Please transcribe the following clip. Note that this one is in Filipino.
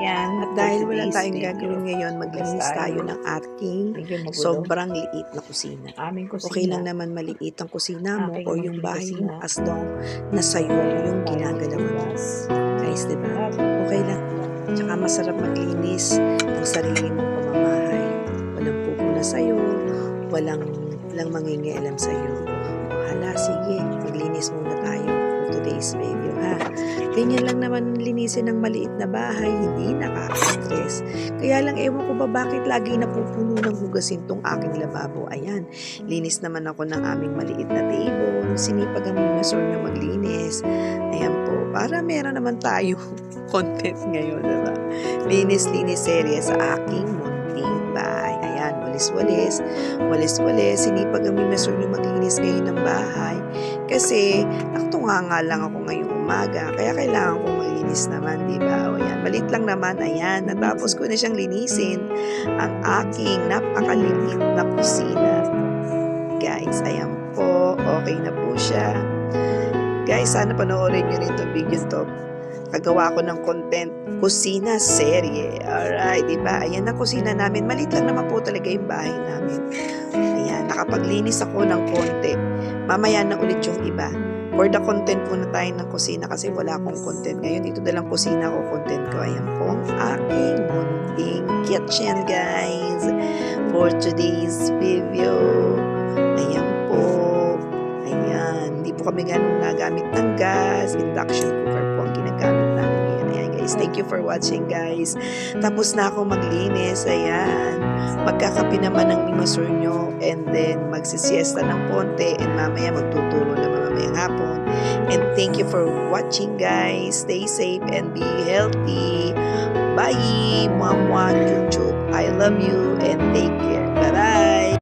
yan. At dahil wala tayong gagawin ngayon, maglinis tayo ng ating sobrang liit na kusina. Okay lang naman maliit ang kusina mo o yung bahay mo as long na sa'yo yung ginagalawan mo. Guys, diba? Okay lang. Tsaka masarap maglinis ng sarili mong pamamahay. Walang pupuna sa'yo, walang mangingialam sa'yo. Hala, sige, maglinis muna tayo for today's video, ha? Ganyan lang naman linisin ng maliit na bahay, hindi nakaka-stress. Kaya lang ewan ko ba bakit lagi napupuno ng hugasin tong aking lababo. Ayan, linis naman ako ng aming maliit na table. Sinipag ang minasol na maglinis. Ayan po, para meron naman tayo content ngayon, diba? Linis-linis serye sa aking munting bahay. Ayan, walis-walis. Sinipag ang minasol na maglinis ngayon ng bahay. Kasi, naktunga lang ako ngayong umaga, kaya kailangan kong malinis naman, diba? O yan, malit lang naman, ayan, natapos ko na siyang linisin ang aking napakaliit na kusina. Guys, ayan po, okay na po siya. Guys, sana panoorin nyo rin itong video to. Kagawa ko ng content, kusina serye. Alright, diba? Ayan ang kusina namin. Malit lang naman po talaga yung bahay namin. Ayan, nakapaglinis ako ng konti. Mamaya na ulit yung iba. For the content muna tayo ng kusina kasi wala akong content ngayon. Dito na lang kusina ko, content ko. Ayan po ang aking munting kitchen, guys. For today's video. Ayan po. Ayan. Hindi po kami ganun nagamit ng gas. Induction cooker po ang ginagamit namin ngayon. Ayan, guys. Thank you for watching, guys. Tapos na ako maglinis. Ayan. Magkakapi naman ng mimasur nyo. And then, magsisiesta ng konti. And mamaya magtuturo naman mamayang hapon. And thank you for watching, guys. Stay safe and be healthy. Bye! Mwah, mwah, chut, chut. I love you and take care.